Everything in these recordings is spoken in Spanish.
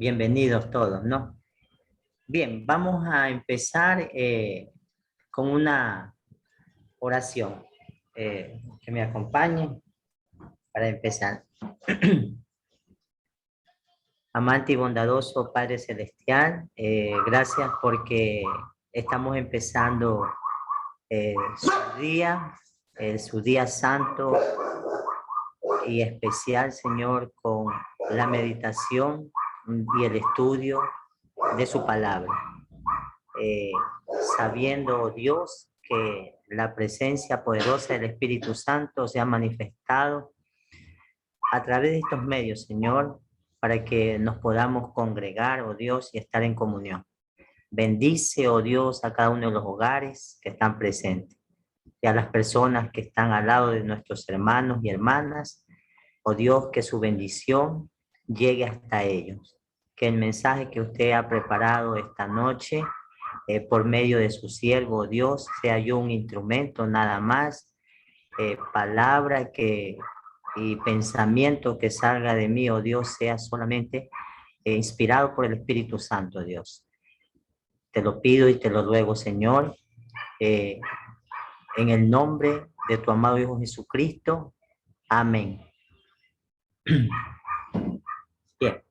Bienvenidos todos, ¿no? Bien, vamos a empezar con una oración. Que me acompañe para empezar. Amante y bondadoso Padre Celestial, gracias porque estamos empezando su día santo y especial, Señor, con la meditación y el estudio de su palabra. Sabiendo, oh Dios, que la presencia poderosa del Espíritu Santo se ha manifestado a través de estos medios, Señor, para que nos podamos congregar, oh Dios, y estar en comunión. Bendice, oh Dios, a cada uno de los hogares que están presentes y a las personas que están al lado de nuestros hermanos y hermanas. Oh Dios, que su bendición llegue hasta ellos. Que el mensaje que usted ha preparado esta noche por medio de su siervo, Dios, sea yo un instrumento nada más, palabra y pensamiento que salga de mí, oh Dios, sea solamente inspirado por el Espíritu Santo, Dios. Te lo pido y te lo ruego, Señor, en el nombre de tu amado Hijo Jesucristo. Amén. Bien.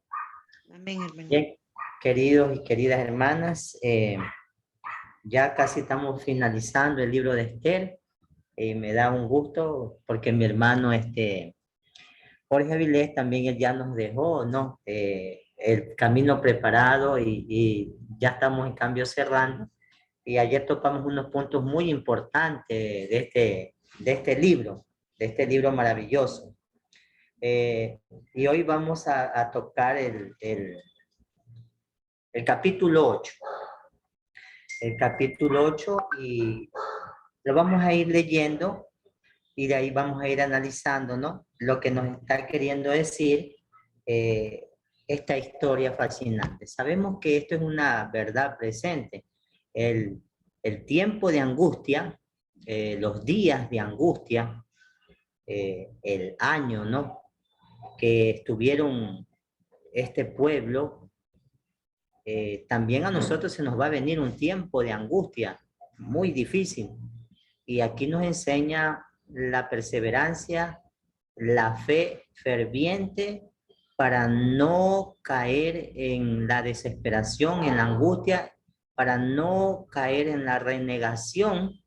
Amén, hermano. Bien, queridos y queridas hermanas, ya casi estamos finalizando el libro de Esther. Me da un gusto porque mi hermano Jorge Avilés también él ya nos dejó, ¿no? El camino preparado y ya estamos en cambio cerrando. Y ayer tocamos unos puntos muy importantes de este libro maravilloso. Y hoy vamos a tocar el capítulo 8. El capítulo 8 y lo vamos a ir leyendo y de ahí vamos a ir analizando, ¿no? Lo que nos está queriendo decir esta historia fascinante. Sabemos que esto es una verdad presente. El tiempo de angustia, los días de angustia, el año, ¿no? Que estuvieron este pueblo, también a nosotros se nos va a venir un tiempo de angustia muy difícil. Y aquí nos enseña la perseverancia, la fe ferviente para no caer en la desesperación, en la angustia, para no caer en la renegación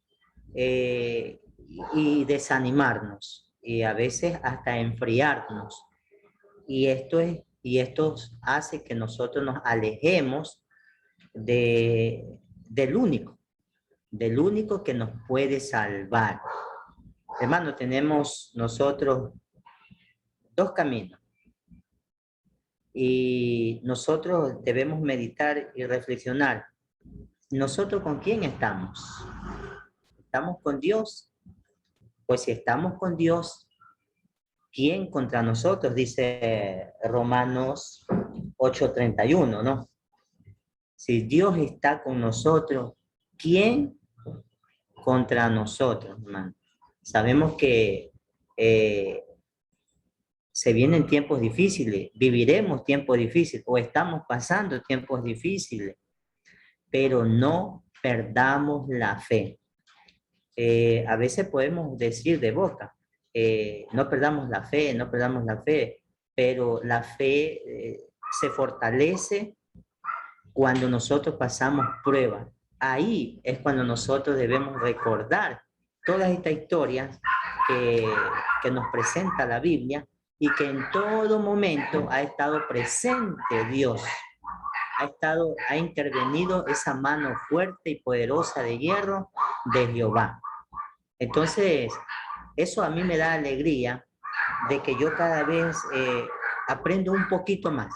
y desanimarnos y a veces hasta enfriarnos. Y esto hace que nosotros nos alejemos del único que nos puede salvar. Hermano, tenemos nosotros dos caminos y nosotros debemos meditar y reflexionar. ¿Nosotros con quién estamos? ¿Estamos con Dios? Pues si estamos con Dios, ¿quién contra nosotros? Dice Romanos 8:31, ¿no? Si Dios está con nosotros, ¿quién contra nosotros, hermano? Sabemos que se vienen tiempos difíciles, viviremos tiempos difíciles o estamos pasando tiempos difíciles, pero no perdamos la fe. A veces podemos decir de boca, no perdamos la fe, no perdamos la fe, pero la fe se fortalece cuando nosotros pasamos pruebas. Ahí es cuando nosotros debemos recordar todas estas historias que nos presenta la Biblia y que en todo momento ha estado presente Dios. Ha intervenido esa mano fuerte y poderosa de hierro de Jehová. Entonces, eso a mí me da alegría de que yo cada vez aprendo un poquito más.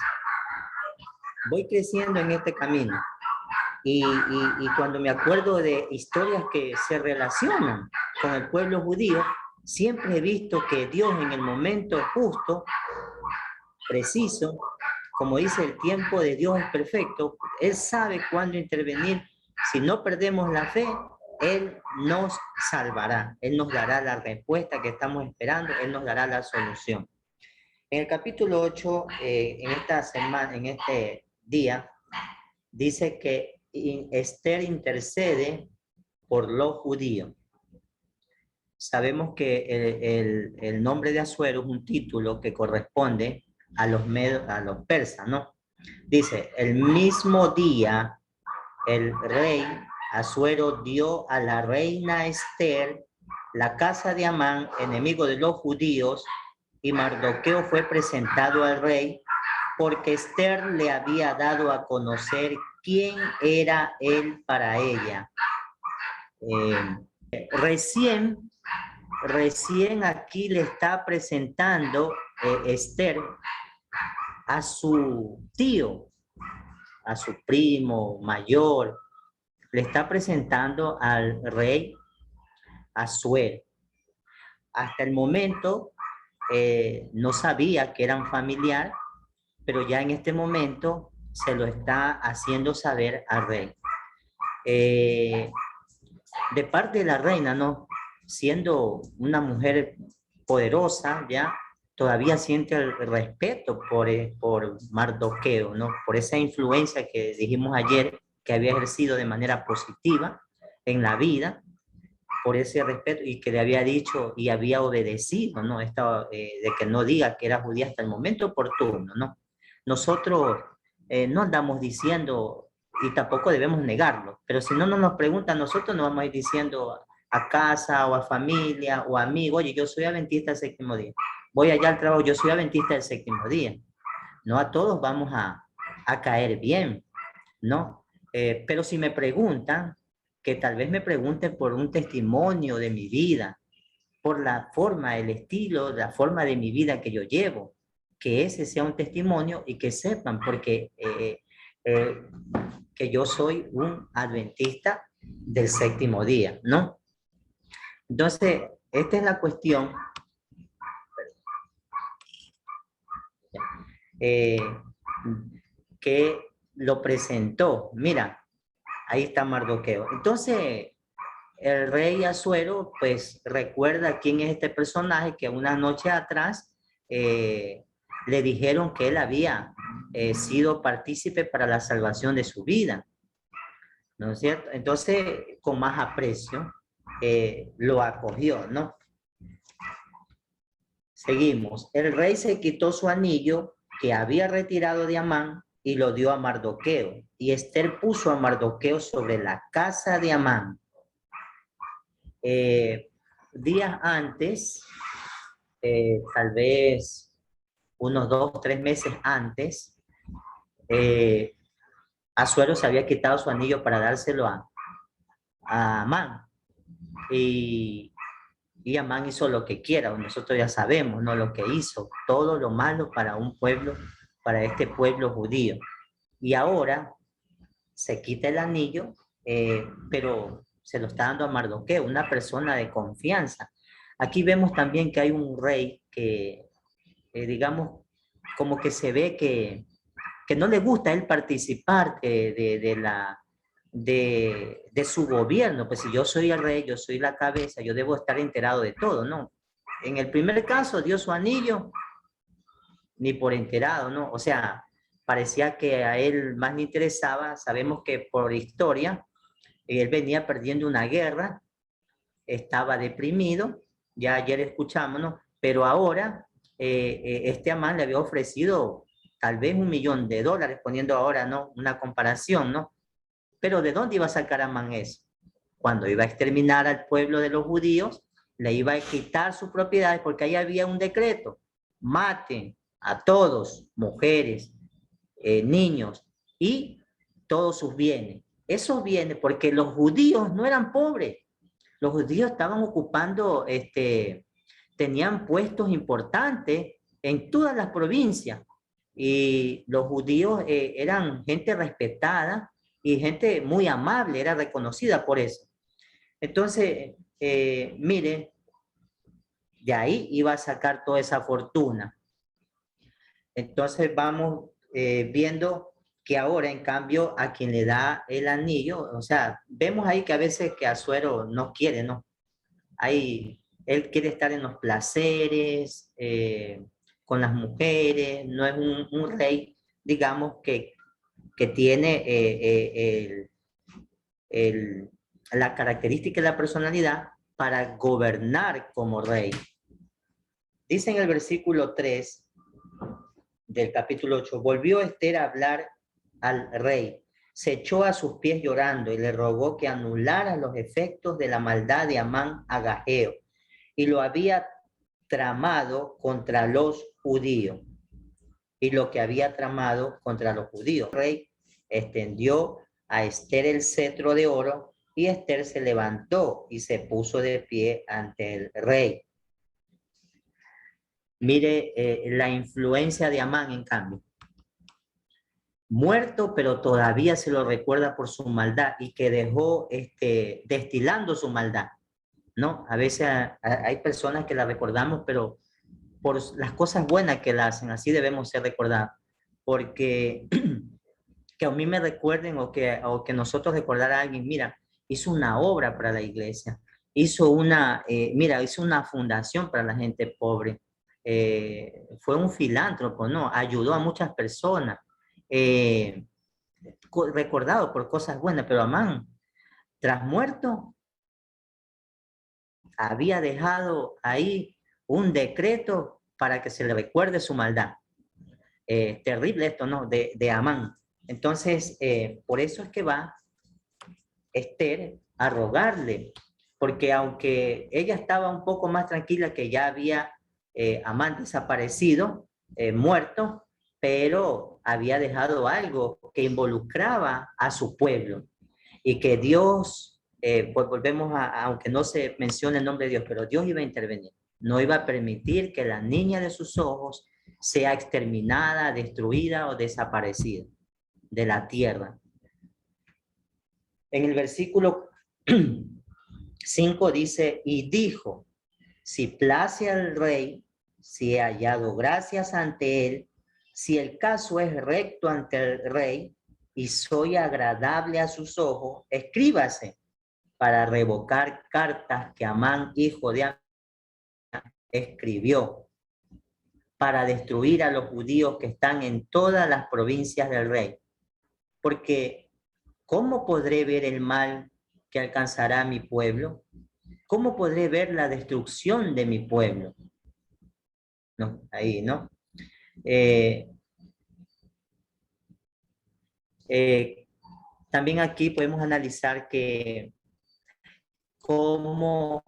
Voy creciendo en este camino. Y cuando me acuerdo de historias que se relacionan con el pueblo judío, siempre he visto que Dios en el momento justo, preciso, como dice, el tiempo de Dios es perfecto, Él sabe cuándo intervenir. Si no perdemos la fe, Él nos salvará, Él nos dará la respuesta que estamos esperando, Él nos dará la solución. En el capítulo 8, en esta semana, en este día, dice que Esther intercede por los judíos. Sabemos que el nombre de Asuero es un título que corresponde a los, a los persas, ¿no? Dice, el mismo día el rey Asuero dio a la reina Esther la casa de Amán, enemigo de los judíos, y Mardoqueo fue presentado al rey porque Esther le había dado a conocer quién era él para ella. Recién aquí le está presentando Esther a su tío, a su primo mayor, le está presentando al rey Asuero. Hasta el momento no sabía que eran familiar, pero ya en este momento se lo está haciendo saber al rey. De parte de la reina, ¿no? Siendo una mujer poderosa, ya todavía siente el respeto por Mardoqueo, ¿no? Por esa influencia que dijimos ayer que había ejercido de manera positiva en la vida, por ese respeto y que le había dicho y había obedecido, ¿no? De que no diga que era judía hasta el momento oportuno, ¿no? Nosotros no andamos diciendo y tampoco debemos negarlo, pero si no nos preguntan, nosotros nos vamos a ir diciendo a casa o a familia o a amigo, oye, yo soy adventista del séptimo día, voy allá al trabajo, yo soy adventista del séptimo día. No a todos vamos a caer bien, ¿no? Pero si me preguntan, que tal vez me pregunten por un testimonio de mi vida, por la forma, el estilo, la forma de mi vida que yo llevo, que ese sea un testimonio y que sepan, porque que yo soy un adventista del séptimo día, ¿no? Entonces, esta es la cuestión eh, que lo presentó. Mira, ahí está Mardoqueo. Entonces, el rey Asuero, pues recuerda quién es este personaje que una noche atrás le dijeron que él había sido partícipe para la salvación de su vida, ¿no es cierto? Entonces, con más aprecio, lo acogió, ¿no? Seguimos. El rey se quitó su anillo que había retirado de Amán y lo dio a Mardoqueo. Y Esther puso a Mardoqueo sobre la casa de Amán. Días antes, tal vez unos 2 o 3 meses antes, Asuero se había quitado su anillo para dárselo a Amán. Y Amán hizo lo que quiera, nosotros ya sabemos, ¿no? Lo que hizo, todo lo malo para un pueblo, para este pueblo judío. Y ahora se quita el anillo, pero se lo está dando a Mardoqueo, una persona de confianza. Aquí vemos también que hay un rey que, digamos, como que se ve que no le gusta a él participar de su gobierno. Pues si yo soy el rey, yo soy la cabeza, yo debo estar enterado de todo, ¿no? En el primer caso dio su anillo, ni por enterado, ¿no? O sea, parecía que a él más le interesaba, sabemos que por historia, él venía perdiendo una guerra, estaba deprimido, ya ayer escuchamos, ¿no? Pero ahora este Amán le había ofrecido tal vez $1.000.000, poniendo ahora, ¿no? Una comparación, ¿no? Pero ¿de dónde iba a sacar Amán eso? Cuando iba a exterminar al pueblo de los judíos, le iba a quitar sus propiedades porque ahí había un decreto. Maten a todos, mujeres, niños y todos sus bienes. Esos bienes, porque los judíos no eran pobres. Los judíos estaban ocupando, tenían puestos importantes en todas las provincias. Y los judíos eran gente respetada y gente muy amable, era reconocida por eso. Entonces, mire, de ahí iba a sacar toda esa fortuna. Entonces vamos viendo que ahora, en cambio, a quien le da el anillo, o sea, vemos ahí que a veces que Asuero no quiere, ¿no? Ahí, él quiere estar en los placeres, con las mujeres, no es un rey, digamos, que tiene la característica y la personalidad para gobernar como rey. Dice en el versículo 3 del capítulo 8, volvió Ester a hablar al rey, se echó a sus pies llorando y le rogó que anulara los efectos de la maldad de Amán agageo, y lo había tramado contra los judíos. Y lo que había tramado contra los judíos. El rey extendió a Ester el cetro de oro y Ester se levantó y se puso de pie ante el rey. Mire la influencia de Amán, en cambio. Muerto, pero todavía se lo recuerda por su maldad y que dejó destilando su maldad, ¿no? A veces hay personas que la recordamos, pero por las cosas buenas que la hacen, así debemos ser recordados. Porque que a mí me recuerden o que nosotros recordar a alguien, mira, hizo una obra para la iglesia, hizo hizo una fundación para la gente pobre, fue un filántropo, ¿no? Ayudó a muchas personas, recordado por cosas buenas, pero Amán, tras muerto, había dejado ahí un decreto para que se le recuerde su maldad. Terrible esto, ¿no? De Amán. Entonces, por eso es que va Ester a rogarle, porque aunque ella estaba un poco más tranquila que ya había Amán desaparecido, muerto, pero había dejado algo que involucraba a su pueblo y que Dios, pues volvemos aunque no se mencione el nombre de Dios, pero Dios iba a intervenir, no iba a permitir que la niña de sus ojos sea exterminada, destruida o desaparecida de la tierra. En el versículo 5 dice, y dijo, si place al rey, si he hallado gracias ante él, si el caso es recto ante el rey y soy agradable a sus ojos, escríbase para revocar cartas que Amán, hijo de Amán, escribió para destruir a los judíos que están en todas las provincias del rey. Porque, ¿cómo podré ver el mal que alcanzará a mi pueblo? ¿Cómo podré ver la destrucción de mi pueblo? No, ahí, ¿no? También aquí podemos analizar que cómo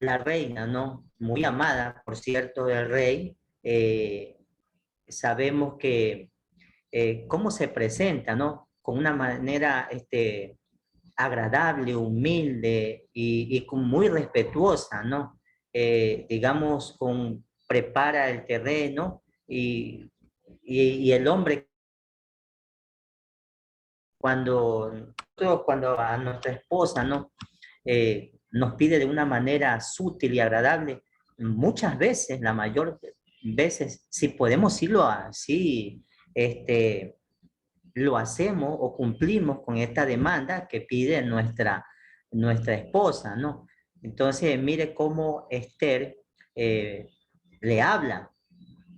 la reina, ¿no? Muy amada, por cierto, del rey, sabemos que cómo se presenta, ¿no? Con una manera agradable, humilde y muy respetuosa, ¿no? Digamos, prepara el terreno y el hombre cuando a nuestra esposa, ¿no? Nos pide de una manera sutil y agradable, muchas veces, la mayor veces, si podemos decirlo así, lo hacemos o cumplimos con esta demanda que pide nuestra esposa, ¿no? Entonces, mire cómo Ester le habla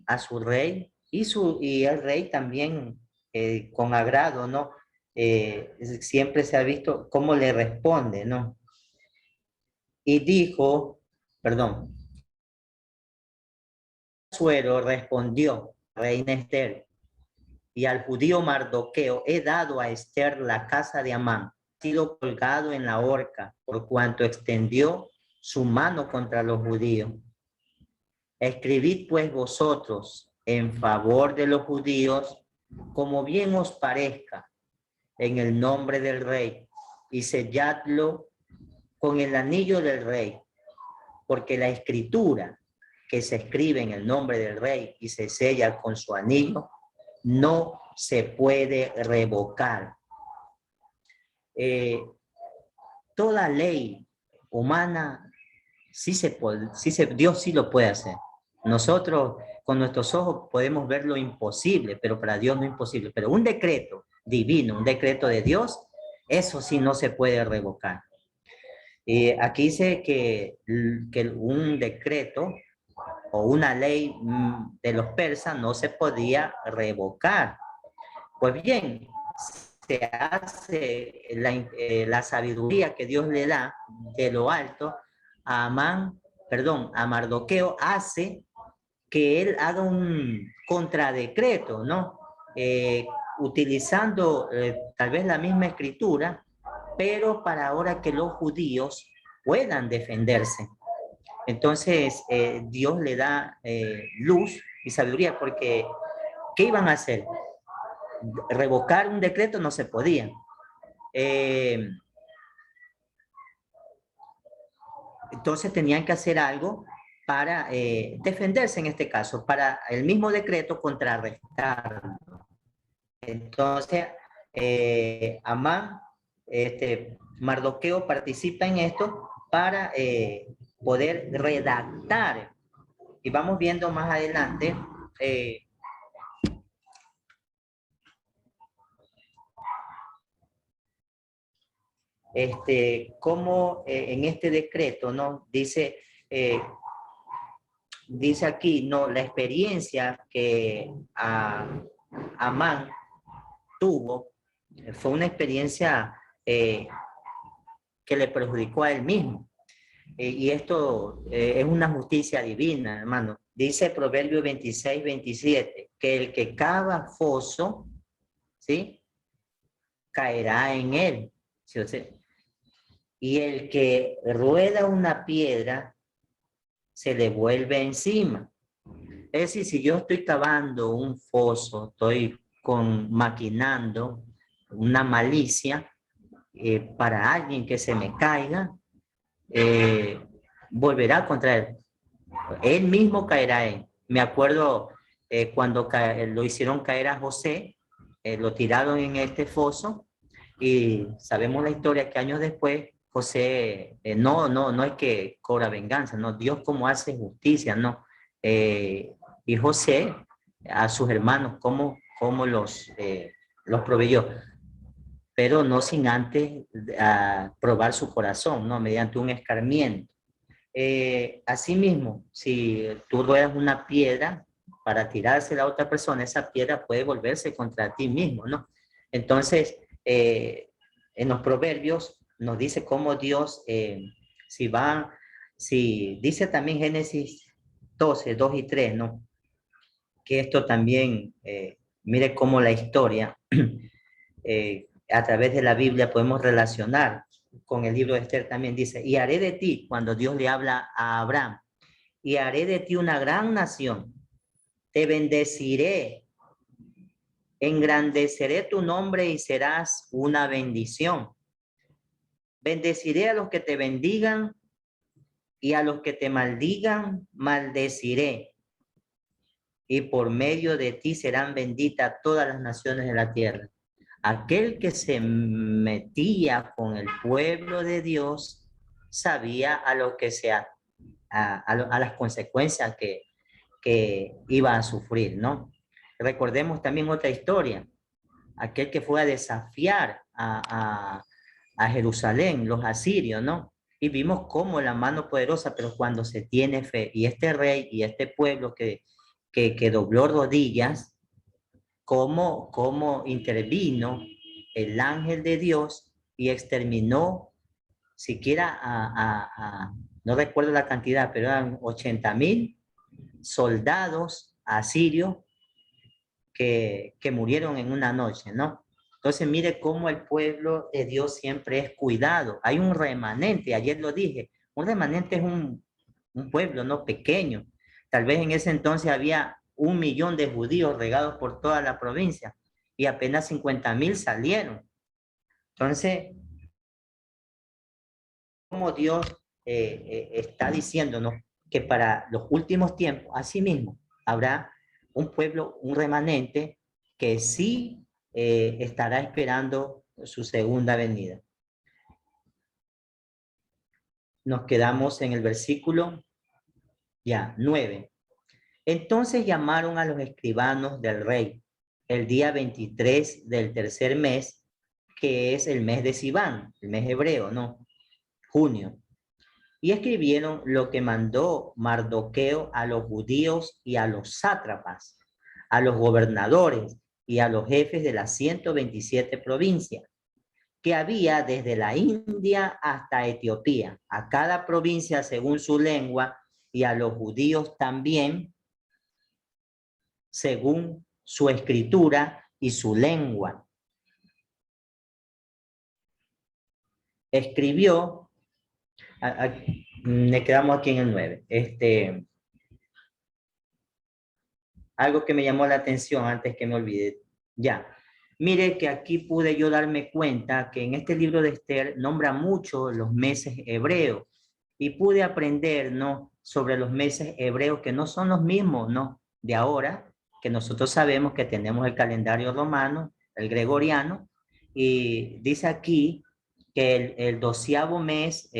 a su rey y el rey también con agrado, ¿no? Siempre se ha visto cómo le responde, ¿no? Y dijo, perdón, Suero respondió, reina Ester, y al judío Mardoqueo he dado a Ester la casa de Amán, ha sido colgado en la horca, por cuanto extendió su mano contra los judíos. Escribid pues vosotros en favor de los judíos, como bien os parezca, en el nombre del rey, y selladlo con el anillo del rey, porque la escritura que se escribe en el nombre del rey y se sella con su anillo, no se puede revocar. Toda ley humana, Dios sí lo puede hacer. Nosotros con nuestros ojos podemos ver lo imposible, pero para Dios no es imposible. Pero un decreto divino, un decreto de Dios, eso sí no se puede revocar. Aquí dice que un decreto o una ley de los persas no se podía revocar. Pues bien, se hace la sabiduría que Dios le da de lo alto a a Mardoqueo, hace que él haga un contradecreto, ¿no? Utilizando tal vez la misma escritura, pero para ahora que los judíos puedan defenderse. Entonces, Dios le da luz y sabiduría, porque ¿qué iban a hacer? Revocar un decreto no se podía. Entonces tenían que hacer algo para defenderse en este caso, para el mismo decreto contrarrestarlo. Entonces, Amán, Mardoqueo participa en esto para poder redactar. Y vamos viendo más adelante cómo en este decreto, ¿no? Dice aquí, ¿no? La experiencia que Amán tuvo fue una experiencia que le perjudicó a él mismo. Y esto es una justicia divina, hermano. Dice Proverbio 26, 27, que el que cava foso, ¿sí? Caerá en él. ¿Sí? O sea, y el que rueda una piedra, se le vuelve encima. Es decir, si yo estoy cavando un foso, estoy maquinando una malicia para alguien que se me caiga, volverá contra él. Él mismo caerá en. Me acuerdo cuando lo hicieron caer a José, lo tiraron en este foso y sabemos la historia que años después José no es que cobra venganza, no, Dios como hace justicia, no. Y José a sus hermanos cómo los proveyó, pero no sin antes probar su corazón, no, mediante un escarmiento. Asimismo, si tú ruedas una piedra para tirársela a otra persona, esa piedra puede volverse contra ti mismo, ¿no? Entonces, en los proverbios nos dice cómo Dios, si dice también Génesis 12, 2 y 3, ¿no? Que esto también, mire cómo la historia, a través de la Biblia podemos relacionar con el libro de Esther también dice, y haré de ti, cuando Dios le habla a Abraham, y haré de ti una gran nación, te bendeciré, engrandeceré tu nombre y serás una bendición. Bendeciré a los que te bendigan y a los que te maldigan, maldeciré. Y por medio de ti serán benditas todas las naciones de la tierra. Aquel que se metía con el pueblo de Dios sabía a lo que a las consecuencias que iba a sufrir, ¿no? Recordemos también otra historia, aquel que fue a desafiar a Jerusalén, los asirios, ¿no? Y vimos cómo la mano poderosa, pero cuando se tiene fe, y este rey y este pueblo que dobló rodillas, cómo intervino el ángel de Dios y exterminó siquiera no recuerdo la cantidad, pero eran 80,000 soldados asirios que murieron en una noche, ¿no? Entonces mire cómo el pueblo de Dios siempre es cuidado. Hay un remanente, ayer lo dije, un remanente es un pueblo, ¿no? Pequeño. Tal vez en ese entonces había 1,000,000 de judíos regados por toda la provincia y apenas 50,000 salieron. Entonces, como Dios está diciéndonos que para los últimos tiempos, así mismo, habrá un pueblo, un remanente que sí estará esperando su segunda venida. Nos quedamos en el versículo 9. Entonces llamaron a los escribanos del rey el día 23 del tercer mes, que es el mes de Siván, el mes hebreo, ¿no? Junio. y escribieron lo que mandó Mardoqueo a los judíos y a los sátrapas, a los gobernadores y a los jefes de las 127 provincias que había desde la India hasta Etiopía, a cada provincia según su lengua y a los judíos también según su escritura y su lengua. Escribió, me quedamos aquí en el 9, algo que me llamó la atención antes que me olvide. Ya, mire que aquí pude yo darme cuenta que en este libro de Esther nombra mucho los meses hebreos y pude aprender, ¿no?, sobre los meses hebreos que no son los mismos, ¿no?, de ahora, que nosotros sabemos que tenemos el calendario romano, el gregoriano, y dice aquí que el 12º mes,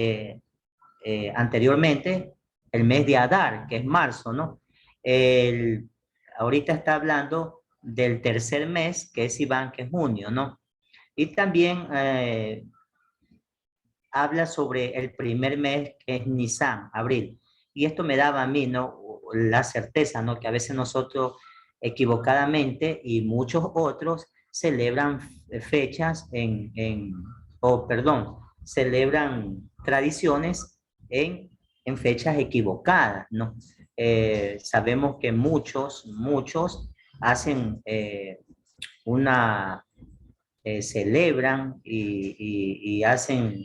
anteriormente, el mes de Adar, que es marzo, ¿no? El, ahorita está hablando del tercer mes, que es Iván, que es junio, ¿no? Y también habla sobre el primer mes, que es Nisan, abril. Y esto me daba a mí, ¿no?, la certeza, ¿no?, que a veces nosotros equivocadamente y muchos otros celebran fechas perdón, celebran tradiciones en fechas equivocadas, ¿no? Sabemos que muchos hacen celebran y hacen,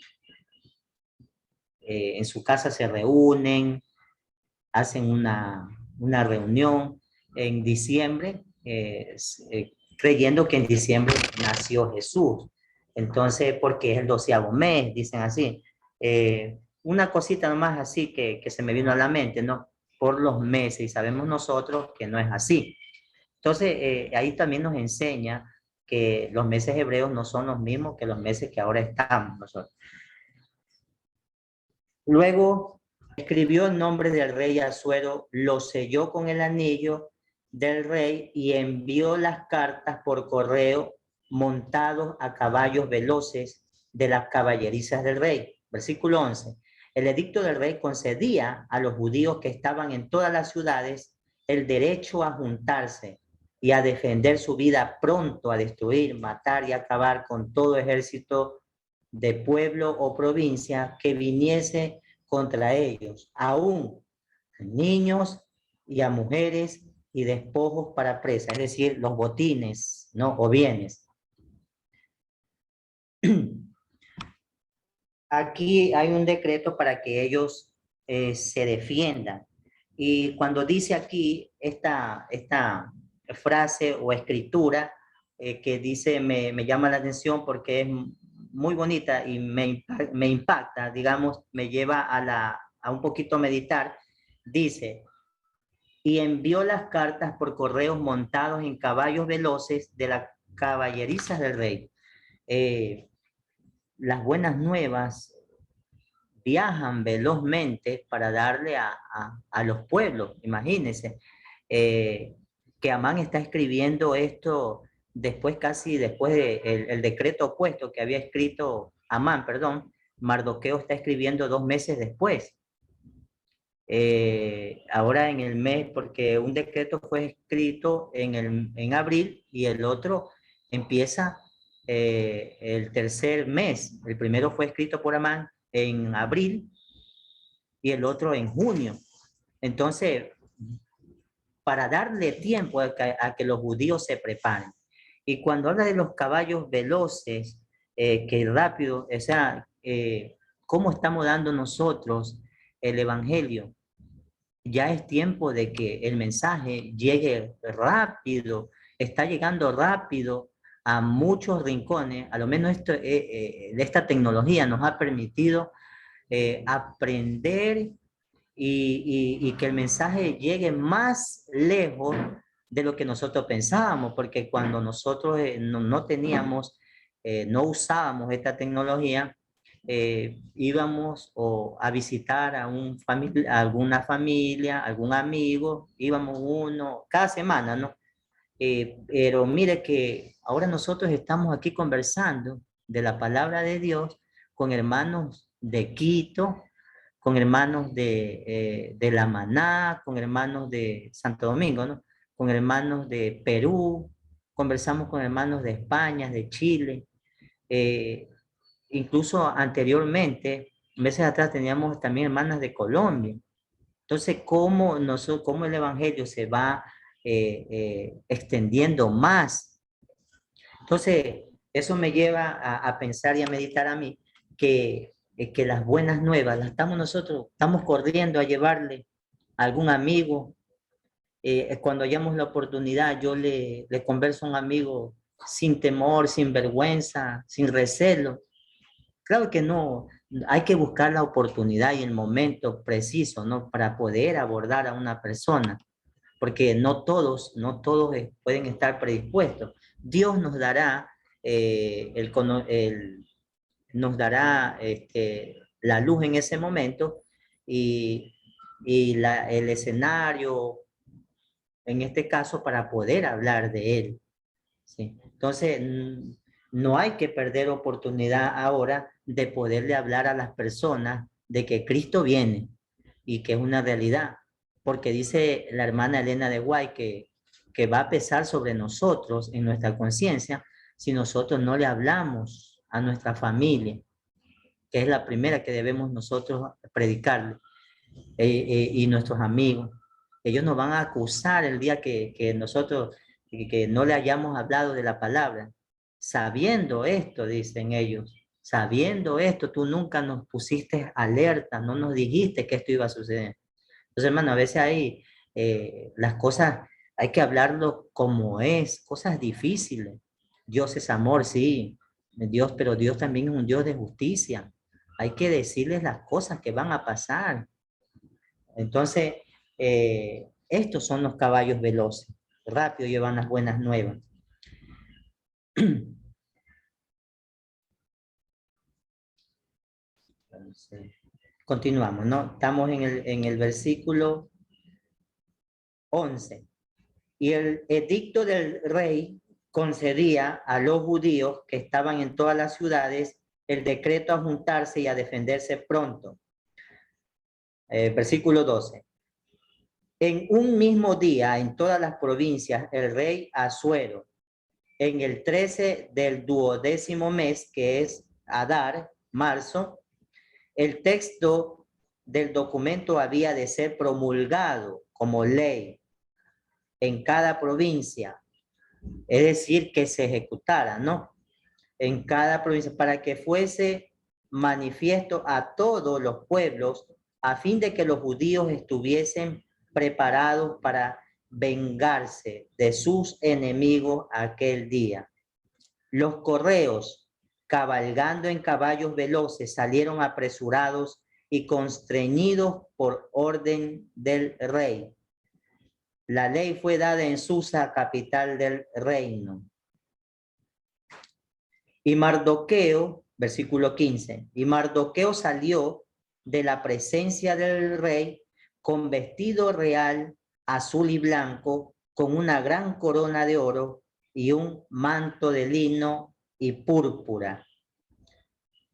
en su casa se reúnen, hacen una reunión en diciembre, creyendo que en diciembre nació Jesús. Entonces, porque es el 12º mes, dicen así. Una cosita nomás así que se me vino a la mente, ¿no? Por los meses, y sabemos nosotros que no es así. Entonces, ahí también nos enseña que los meses hebreos no son los mismos que los meses que ahora estamos nosotros. Luego escribió el nombre del rey Asuero, lo selló con el anillo del rey y envió las cartas por correo montados a caballos veloces de las caballerizas del rey. Versículo 11. El edicto del rey concedía a los judíos que estaban en todas las ciudades el derecho a juntarse y a defender su vida pronto, a destruir, matar y acabar con todo ejército de pueblo o provincia que viniese contra ellos, aún niños y a mujeres y despojos para presa, es decir, los botines, ¿no?, o bienes. Aquí hay un decreto para que ellos se defiendan. Y cuando dice aquí esta frase o escritura que dice, me llama la atención porque es muy bonita y me impacta, digamos, me lleva a un poquito meditar. Dice, y envió las cartas por correos montados en caballos veloces de las caballerizas del rey. Las buenas nuevas viajan velozmente para darle a los pueblos. Imagínense que Amán está escribiendo esto casi después del decreto opuesto que había escrito Amán, perdón, Mardoqueo está escribiendo 2 meses después. Ahora en el mes, porque un decreto fue escrito en abril y el otro empieza el tercer mes. El primero fue escrito por Amán en abril y el otro en junio. Entonces, para darle tiempo a que los judíos se preparen. Y cuando habla de los caballos veloces, que rápido, o sea, ¿cómo estamos dando nosotros el evangelio? Ya es tiempo de que el mensaje llegue rápido, está llegando rápido a muchos rincones. A lo menos esta tecnología nos ha permitido aprender y que el mensaje llegue más lejos de lo que nosotros pensábamos, porque cuando nosotros no teníamos, no usábamos esta tecnología, íbamos a visitar a alguna familia, algún amigo, íbamos uno cada semana, ¿no? Pero mire que ahora nosotros estamos aquí conversando de la palabra de Dios con hermanos de Quito, con hermanos de La Maná, con hermanos de Santo Domingo, ¿no? Con hermanos de Perú, conversamos con hermanos de España, de Chile, eh, incluso anteriormente, meses atrás teníamos también hermanas de Colombia. Entonces, cómo el Evangelio se va extendiendo más. Entonces, eso me lleva a pensar y a meditar a mí que las buenas nuevas las estamos nosotros, estamos corriendo a llevarle a algún amigo. Cuando hayamos la oportunidad, yo le converso a un amigo sin temor, sin vergüenza, sin recelo. Claro que no, hay que buscar la oportunidad y el momento preciso, ¿no? Para poder abordar a una persona, porque no todos pueden estar predispuestos. Dios nos dará, nos dará la luz en ese momento y, el escenario, en este caso, para poder hablar de él. ¿Sí? Entonces, no hay que perder oportunidad ahora de poderle hablar a las personas de que Cristo viene y que es una realidad, porque dice la hermana Elena de Guay que va a pesar sobre nosotros en nuestra conciencia si nosotros no le hablamos a nuestra familia, que es la primera que debemos nosotros predicarle, y nuestros amigos. Ellos nos van a acusar el día que nosotros que no le hayamos hablado de la palabra. Sabiendo esto, dicen ellos, sabiendo esto, tú nunca nos pusiste alerta, no nos dijiste que esto iba a suceder. Entonces, hermano, a veces hay las cosas, hay que hablarlo como es, cosas difíciles. Dios es amor, sí, Dios, pero Dios también es un Dios de justicia. Hay que decirles las cosas que van a pasar. Entonces, estos son los caballos veloces. Rápido llevan las buenas nuevas. Entonces, continuamos, ¿no? Estamos en el versículo 11. Y el edicto del rey concedía a los judíos que estaban en todas las ciudades el decreto a juntarse y a defenderse pronto. Versículo 12. En un mismo día, en todas las provincias, el rey Asuero, en el 13 del 12º mes, que es Adar, marzo, el texto del documento había de ser promulgado como ley en cada provincia, es decir, que se ejecutara, ¿no? En cada provincia, para que fuese manifiesto a todos los pueblos, a fin de que los judíos estuviesen preparados para vengarse de sus enemigos aquel día. Los correos, cabalgando en caballos veloces, salieron apresurados y constreñidos por orden del rey. La ley fue dada en Susa, capital del reino. Y Mardoqueo, versículo 15, y Mardoqueo salió de la presencia del rey con vestido real azul y blanco, con una gran corona de oro y un manto de lino y púrpura.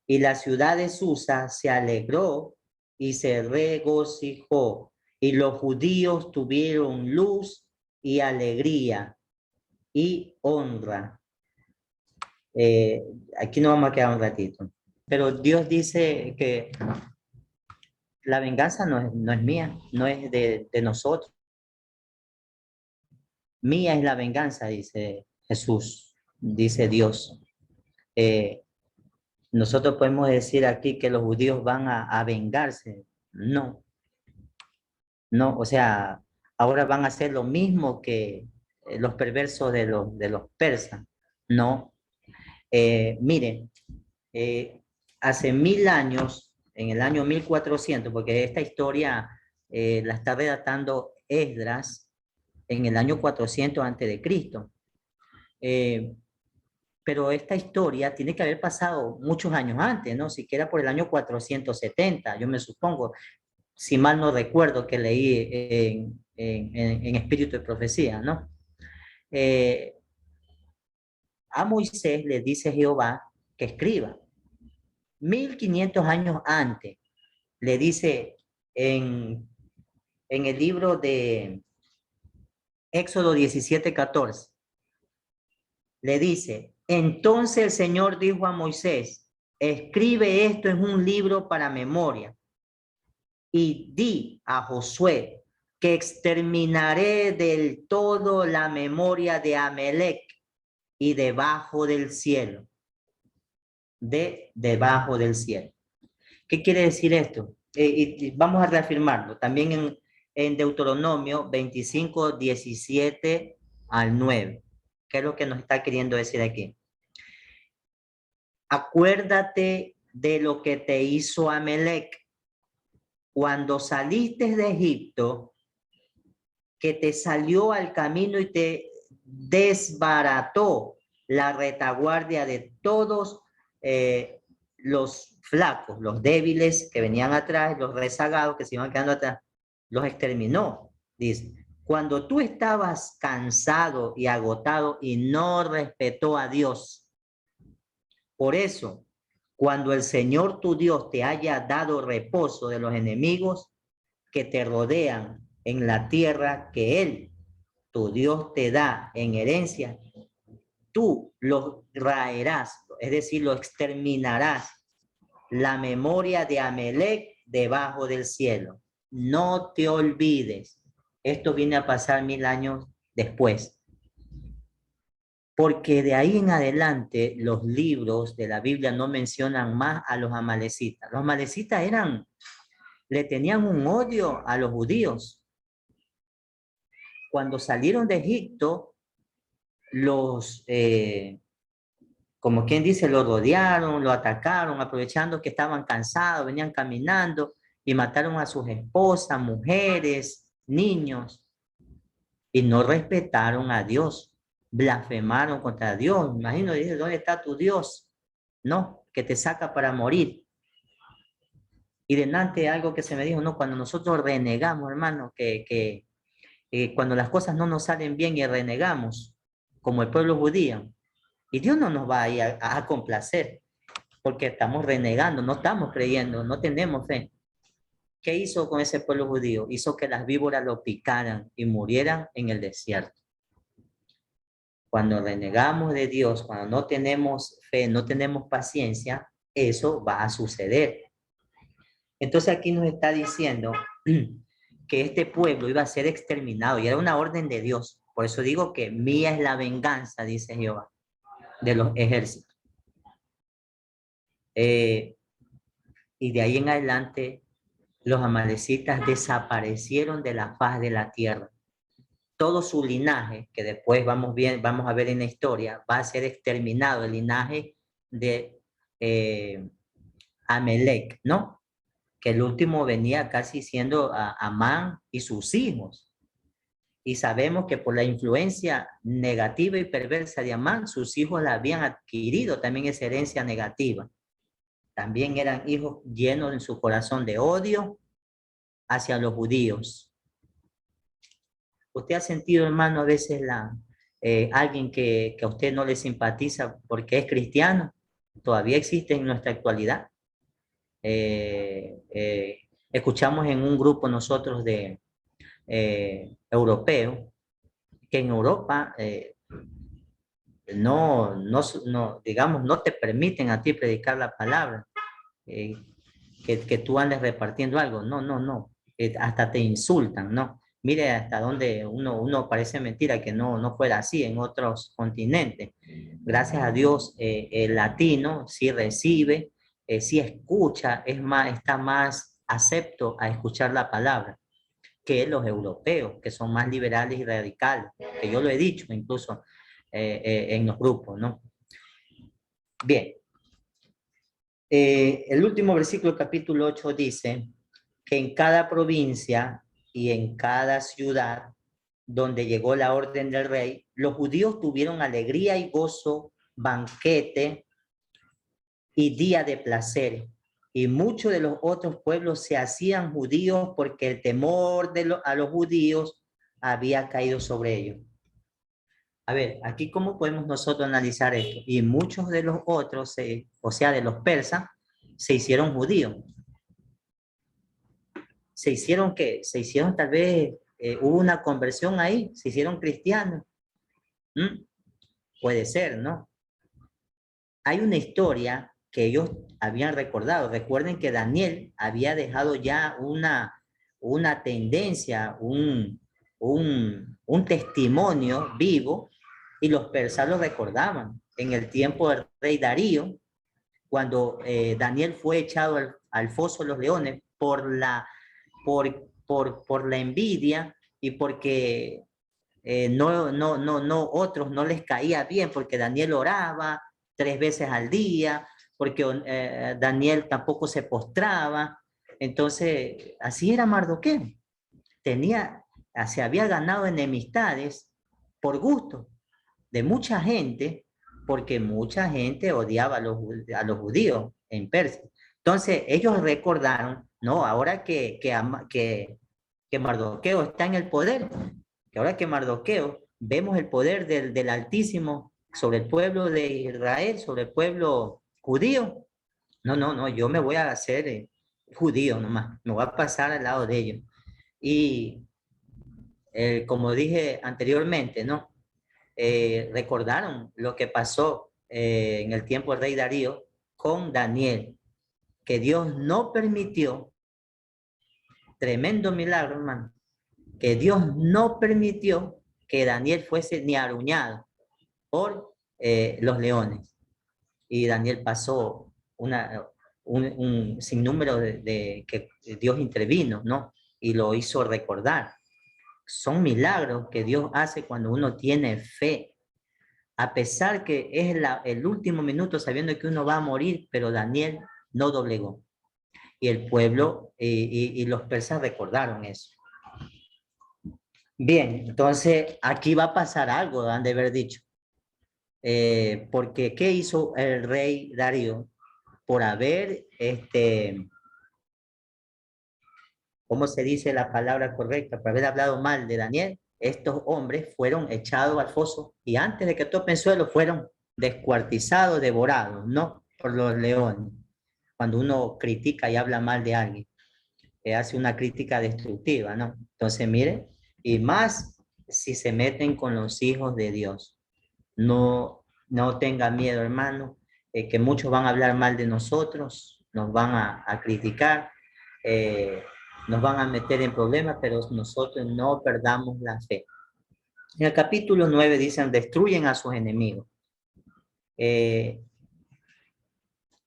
Y la ciudad de Susa se alegró y se regocijó, y los judíos tuvieron luz y alegría y honra. Aquí nos vamos a quedar un ratito. Pero Dios dice que la venganza no es mía, no es de nosotros. Mía es la venganza, dice Jesús, dice Dios. Eh, Nosotros podemos decir aquí que los judíos van a vengarse. No, no, o sea, ahora van a hacer lo mismo que los perversos de los persas. No, miren, hace 1000 años, en el año 1400, porque esta historia la está redactando Esdras en el año 400 antes de Cristo. Pero esta historia tiene que haber pasado muchos años antes, ¿no? Siquiera por el año 470, yo me supongo, si mal no recuerdo que leí en Espíritu de Profecía, ¿no? Eh, a Moisés le dice Jehová que escriba 1500 años antes. le dice en el libro de Éxodo 17:14, le dice, entonces el Señor dijo a Moisés, escribe esto en un libro para memoria y di a Josué que exterminaré del todo la memoria de Amalec y debajo del cielo. Debajo del cielo. ¿Qué quiere decir esto? Y vamos a reafirmarlo también en Deuteronomio 25, 17 al 9. ¿Qué es lo que nos está queriendo decir aquí? Acuérdate de lo que te hizo Amalec cuando saliste de Egipto, que te salió al camino y te desbarató la retaguardia de todos los flacos, los débiles que venían atrás, los rezagados que se iban quedando atrás, los exterminó. Dice, cuando tú estabas cansado y agotado y no respetó a Dios, por eso, cuando el Señor tu Dios te haya dado reposo de los enemigos que te rodean en la tierra que Él, tu Dios, te da en herencia, tú los raerás, es decir, lo exterminarás, la memoria de Amalec debajo del cielo. No te olvides. Esto viene a pasar 1000 años después. Porque de ahí en adelante los libros de la Biblia no mencionan más a los amalecitas. Los amalecitas le tenían un odio a los judíos. Cuando salieron de Egipto, como quien dice, lo rodearon, lo atacaron, aprovechando que estaban cansados, venían caminando y mataron a sus esposas, mujeres, niños, y no respetaron a Dios, blasfemaron contra Dios. Imagino, dice, ¿dónde está tu Dios? No, que te saca para morir. Y delante algo que se me dijo, no, cuando nosotros renegamos, hermano, cuando las cosas no nos salen bien y renegamos, como el pueblo judío, y Dios no nos va a ir a complacer, porque estamos renegando, no estamos creyendo, no tenemos fe. ¿Qué hizo con ese pueblo judío? Hizo que las víboras lo picaran y murieran en el desierto. Cuando renegamos de Dios, cuando no tenemos fe, no tenemos paciencia, eso va a suceder. Entonces aquí nos está diciendo que este pueblo iba a ser exterminado y era una orden de Dios. Por eso digo que mía es la venganza, dice Jehová, de los ejércitos. Y de ahí en adelante los amalecitas desaparecieron de la faz de la tierra. Todo su linaje, que después vamos a ver en la historia, va a ser exterminado, el linaje de Amalec, ¿no? Que el último venía casi siendo Amán y sus hijos. Y sabemos que por la influencia negativa y perversa de Amán, sus hijos la habían adquirido también esa herencia negativa. También eran hijos llenos en su corazón de odio hacia los judíos. ¿Usted ha sentido, hermano, a veces alguien que a usted no le simpatiza porque es cristiano? Todavía existe en nuestra actualidad. Escuchamos en un grupo nosotros de europeos que en Europa digamos, no te permiten a ti predicar la palabra, que tú andes repartiendo algo. No. Hasta te insultan, ¿no? Mire hasta dónde uno parece mentira que no fuera así en otros continentes. Gracias a Dios, el latino sí recibe, sí escucha, está más acepto a escuchar la palabra que los europeos, que son más liberales y radicales, que yo lo he dicho incluso en los grupos, ¿no? Bien. El último versículo, capítulo 8, dice que en cada provincia y en cada ciudad donde llegó la orden del rey, los judíos tuvieron alegría y gozo, banquete y día de placer. Y muchos de los otros pueblos se hacían judíos porque el temor a los judíos había caído sobre ellos. A ver, aquí cómo podemos nosotros analizar esto. Y muchos de los otros, o sea, de los persas, se hicieron judíos. se hicieron tal vez, hubo una conversión ahí, se hicieron cristianos. ¿Mm? Puede ser, ¿no? Hay una historia que ellos habían recordado. Recuerden que Daniel había dejado ya una tendencia, un testimonio vivo, y los persas lo recordaban. En el tiempo del rey Darío, cuando Daniel fue echado al foso de los leones por la envidia y porque otros no les caía bien, porque Daniel oraba 3 veces al día, porque Daniel tampoco se postraba. Entonces, así era Mardoqueo. Tenía, se había ganado enemistades por gusto de mucha gente, porque mucha gente odiaba a los judíos en Persia. Entonces, ellos recordaron, no, ahora que Mardoqueo está en el poder, que ahora que Mardoqueo, vemos el poder del Altísimo sobre el pueblo de Israel, sobre el pueblo judío. No, yo me voy a hacer judío nomás, me voy a pasar al lado de ellos. Y como dije anteriormente, ¿no? Recordaron lo que pasó en el tiempo del rey Darío con Daniel, que Dios no permitió, tremendo milagro, hermano, que Dios no permitió que Daniel fuese ni aruñado por los leones. Y Daniel pasó un sinnúmero de que Dios intervino, ¿no? Y lo hizo recordar. Son milagros que Dios hace cuando uno tiene fe, a pesar que es el último minuto sabiendo que uno va a morir, pero Daniel no doblegó. Y el pueblo y los persas recordaron eso. Bien, entonces aquí va a pasar algo, han de haber dicho. Porque ¿qué hizo el rey Darío? Por haber, ¿cómo se dice la palabra correcta? Por haber hablado mal de Daniel, estos hombres fueron echados al foso y antes de que topen suelo fueron descuartizados, devorados, ¿no? Por los leones. Cuando uno critica y habla mal de alguien, hace una crítica destructiva, ¿no? Entonces, mire, y más si se meten con los hijos de Dios. No tenga miedo, hermano, que muchos van a hablar mal de nosotros, nos van a criticar, eh, nos van a meter en problemas, pero nosotros no perdamos la fe. En el capítulo 9 dicen, destruyen a sus enemigos.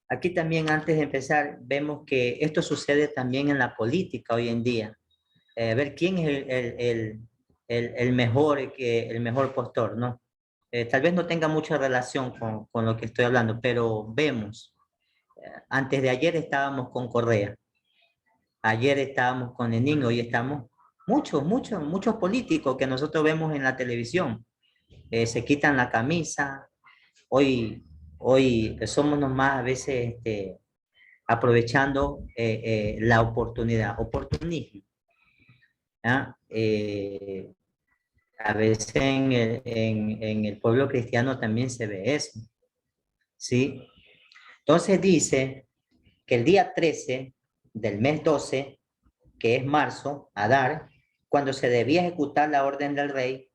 Aquí también, antes de empezar, vemos que esto sucede también en la política hoy en día. A ver quién es el mejor postor, ¿no? Tal vez no tenga mucha relación con lo que estoy hablando, pero vemos, antes de ayer estábamos con Correa, ayer estábamos con Lenin, hoy estamos muchos políticos que nosotros vemos en la televisión, se quitan la camisa, hoy somos nomás a veces aprovechando la oportunismo. ¿Ah? A veces en el pueblo cristiano también se ve eso, ¿sí? Entonces dice que el día 13 del mes 12, que es marzo, Adar, cuando se debía ejecutar la orden del rey,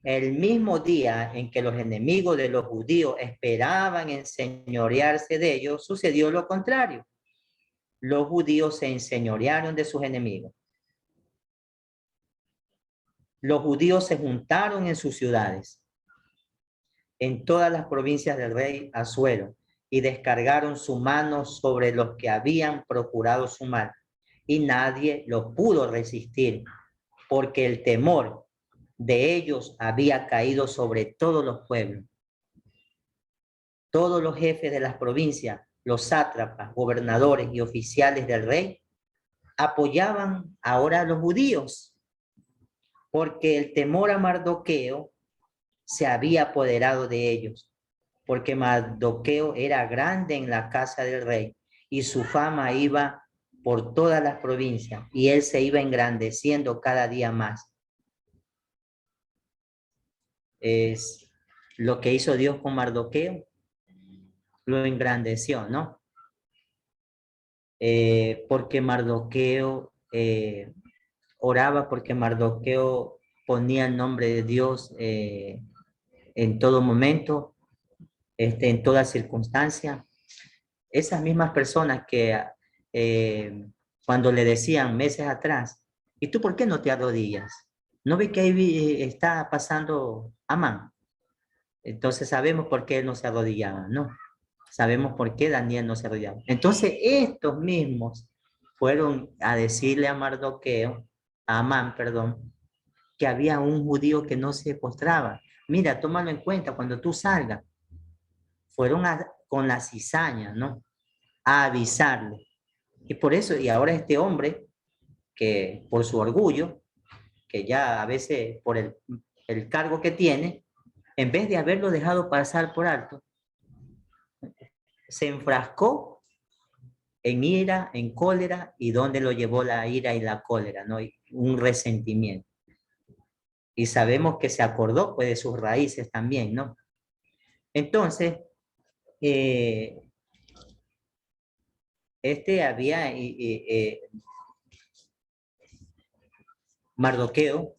el mismo día en que los enemigos de los judíos esperaban enseñorearse de ellos, sucedió lo contrario. Los judíos se enseñorearon de sus enemigos. Los judíos se juntaron en sus ciudades, en todas las provincias del rey Asuero, y descargaron su mano sobre los que habían procurado su mal, y nadie lo pudo resistir, porque el temor de ellos había caído sobre todos los pueblos. Todos los jefes de las provincias, los sátrapas, gobernadores y oficiales del rey, apoyaban ahora a los judíos, porque el temor a Mardoqueo se había apoderado de ellos, porque Mardoqueo era grande en la casa del rey y su fama iba por todas las provincias y él se iba engrandeciendo cada día más. Es lo que hizo Dios con Mardoqueo, lo engrandeció, ¿no? Porque Mardoqueo oraba porque Mardoqueo ponía el nombre de Dios en todo momento, en toda circunstancia. Esas mismas personas que cuando le decían meses atrás, ¿y tú por qué no te arrodillas? ¿No ve que ahí está pasando Amán? Entonces sabemos por qué él no se arrodillaba, ¿no? Sabemos por qué Daniel no se arrodillaba. Entonces estos mismos fueron a decirle a Mardoqueo, a Amán, perdón, que había un judío que no se postraba. Mira, tómalo en cuenta cuando tú salgas. Fueron con la cizaña, ¿no? A avisarle. Y por eso, y ahora este hombre, que por su orgullo, que ya a veces por el cargo que tiene, en vez de haberlo dejado pasar por alto, se enfrascó en ira, en cólera, y dónde lo llevó la ira y la cólera, ¿no? Y un resentimiento. Y sabemos que se acordó pues, de sus raíces también, ¿no? Entonces, eh, había, Mardoqueo,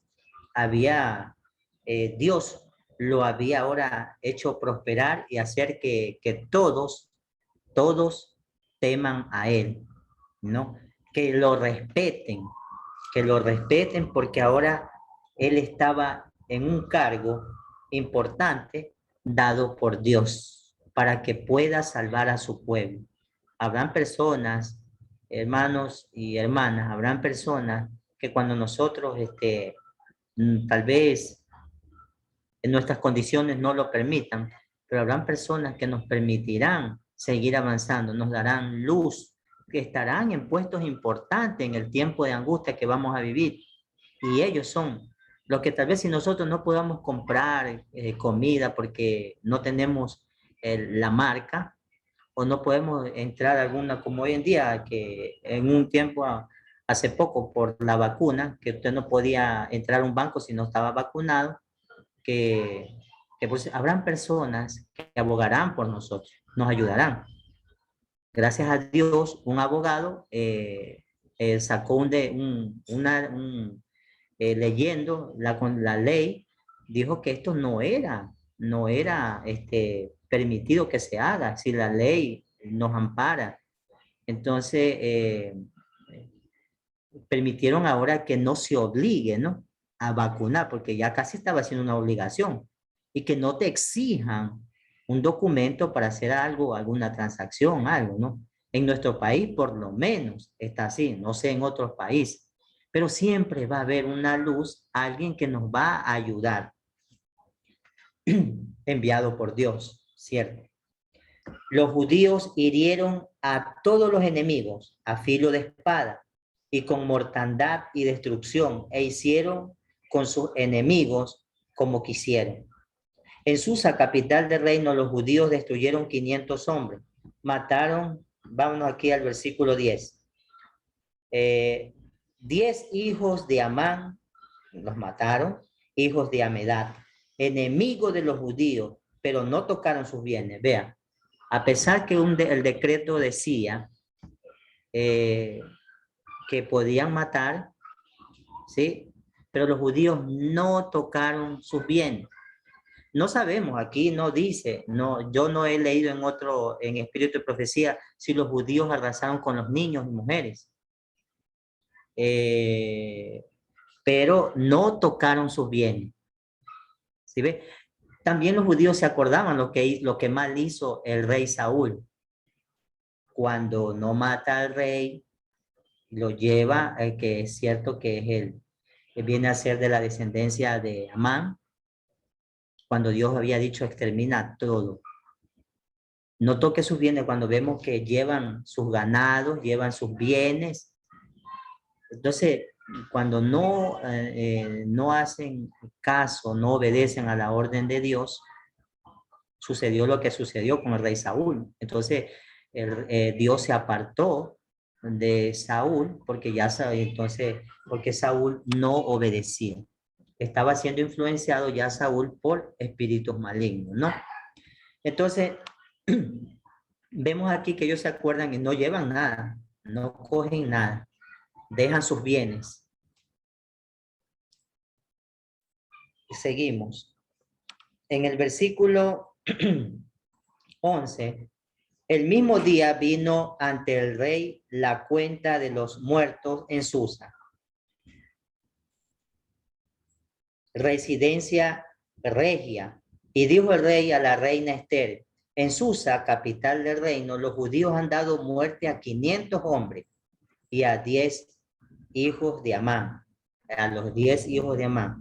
Dios lo había ahora hecho prosperar y hacer que todos teman a él, ¿no? Que lo respeten porque ahora él estaba en un cargo importante dado por Dios para que pueda salvar a su pueblo. Habrán personas, hermanos y hermanas, habrán personas que cuando nosotros, tal vez en nuestras condiciones no lo permitan, pero habrán personas que nos permitirán seguir avanzando, nos darán luz, que estarán en puestos importantes en el tiempo de angustia que vamos a vivir. Y ellos son los que tal vez si nosotros no podamos comprar comida porque no tenemos la marca o no podemos entrar a alguna, como hoy en día, que en un tiempo, hace poco, por la vacuna, que usted no podía entrar a un banco si no estaba vacunado, que, que pues habrán personas que abogarán por nosotros, nos ayudarán. Gracias a Dios, un abogado sacó leyendo la ley, dijo que esto no era permitido que se haga, si la ley nos ampara. Entonces, permitieron ahora que no se obligue, ¿no? A vacunar, porque ya casi estaba siendo una obligación, y que no te exijan un documento para hacer algo, alguna transacción, algo, ¿no? En nuestro país, por lo menos, está así, no sé en otros países, pero siempre va a haber una luz, alguien que nos va a ayudar, enviado por Dios, ¿cierto? Los judíos hirieron a todos los enemigos a filo de espada y con mortandad y destrucción, e hicieron con sus enemigos como quisieron. En Susa, capital del reino, los judíos destruyeron 500 hombres. Mataron, vámonos aquí al versículo 10. 10 hijos de Amán los mataron, hijos de Amedad, enemigos de los judíos, pero no tocaron sus bienes. Vean, a pesar que el decreto decía que podían matar, ¿sí? Pero los judíos no tocaron sus bienes. No sabemos, aquí no dice, no, yo no he leído en Espíritu de Profecía, si los judíos arrasaron con los niños y mujeres. Pero no tocaron sus bienes. ¿Sí ve? También los judíos se acordaban lo que mal hizo el rey Saúl. Cuando no mata al rey, lo lleva, que es cierto que es que viene a ser de la descendencia de Amán, cuando Dios había dicho extermina todo. No toque sus bienes cuando vemos que llevan sus ganados, llevan sus bienes. Entonces, cuando no hacen caso, no obedecen a la orden de Dios, sucedió lo que sucedió con el rey Saúl. Entonces, Dios se apartó de Saúl porque Saúl no obedecía. Estaba siendo influenciado ya Saúl por espíritus malignos, ¿no? Entonces, vemos aquí que ellos se acuerdan y no llevan nada, no cogen nada. dejan sus bienes. Seguimos. En el versículo 11, el mismo día vino ante el rey la cuenta de los muertos en Susa, residencia regia, y dijo el rey a la reina Esther: en Susa, capital del reino, los judíos han dado muerte a 500 hombres y a 10 hijos de Amán, a los 10 hijos de Amán.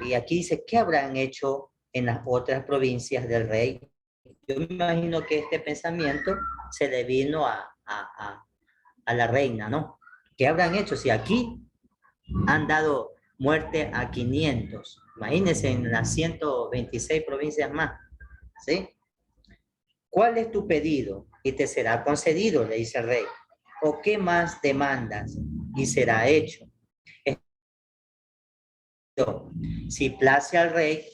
Y aquí dice, ¿qué habrán hecho en las otras provincias del rey? Yo me imagino que este pensamiento se le vino a la reina, ¿no? ¿Qué habrán hecho si aquí han dado muerte a 500? Imagínense en las 126 provincias más, ¿sí? ¿Cuál es tu pedido? Y te será concedido, le dice el rey. ¿O qué más demandas? Y será hecho. Si place al rey,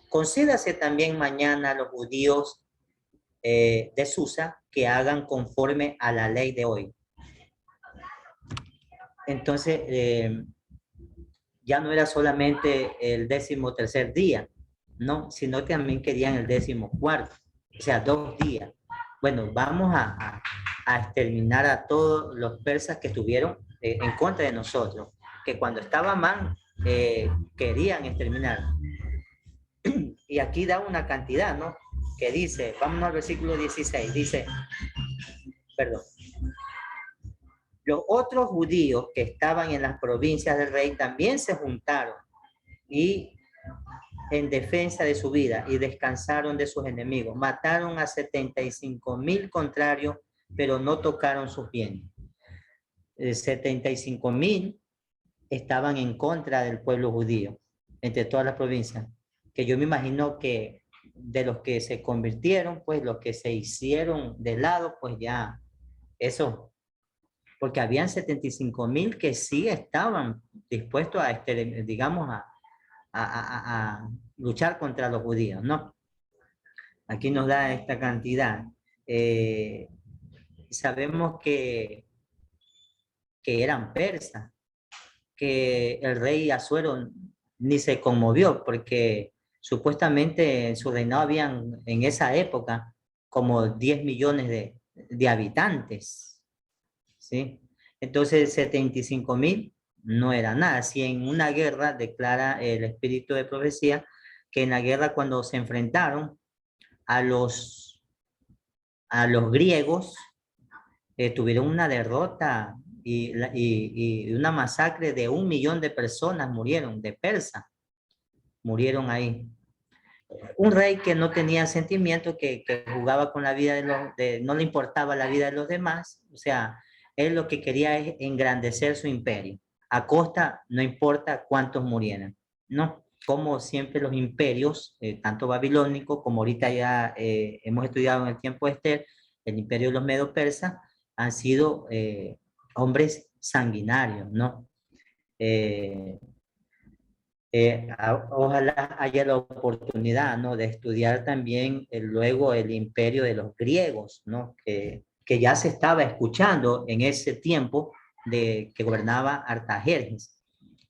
concédase también mañana a los judíos de Susa que hagan conforme a la ley de hoy. Entonces, ya no era solamente el 13º día, no, sino que también querían el 14º, o sea, 2 días. Bueno, vamos a exterminar a todos los persas que estuvieron en contra de nosotros, que cuando estaba Amán querían exterminar. Y aquí da una cantidad, ¿no? Que dice, vamos al versículo 16, dice, perdón, los otros judíos que estaban en las provincias del rey también se juntaron y en defensa de su vida y descansaron de sus enemigos. Mataron a 75,000 contrarios, pero no tocaron sus bienes. 75,000 estaban en contra del pueblo judío, entre todas las provincias, que yo me imagino que de los que se convirtieron, pues los que se hicieron de lado, pues ya, eso, porque habían 75,000 que sí estaban dispuestos a, digamos, a luchar contra los judíos, ¿no? Aquí nos da esta cantidad. Sabemos que eran persas, que el rey Asuero ni se conmovió, porque supuestamente en su reinado habían en esa época como 10 millones de habitantes, ¿sí? Entonces 75,000 no era nada. Si en una guerra declara el espíritu de profecía que en la guerra cuando se enfrentaron a los griegos, tuvieron una derrota y una masacre de 1 millón de personas murieron, de persas, murieron ahí. Un rey que no tenía sentimiento, que jugaba con la vida no le importaba la vida de los demás, o sea, él lo que quería es engrandecer su imperio, a costa, no importa cuántos murieran, ¿no? Como siempre los imperios, tanto babilónicos como ahorita ya hemos estudiado en el tiempo de Esther, el imperio de los medo-persas, han sido hombres sanguinarios, ¿no? Eh, ojalá haya la oportunidad, ¿no? De estudiar también luego el imperio de los griegos, ¿no? Que ya se estaba escuchando en ese tiempo de que gobernaba Artajerjes.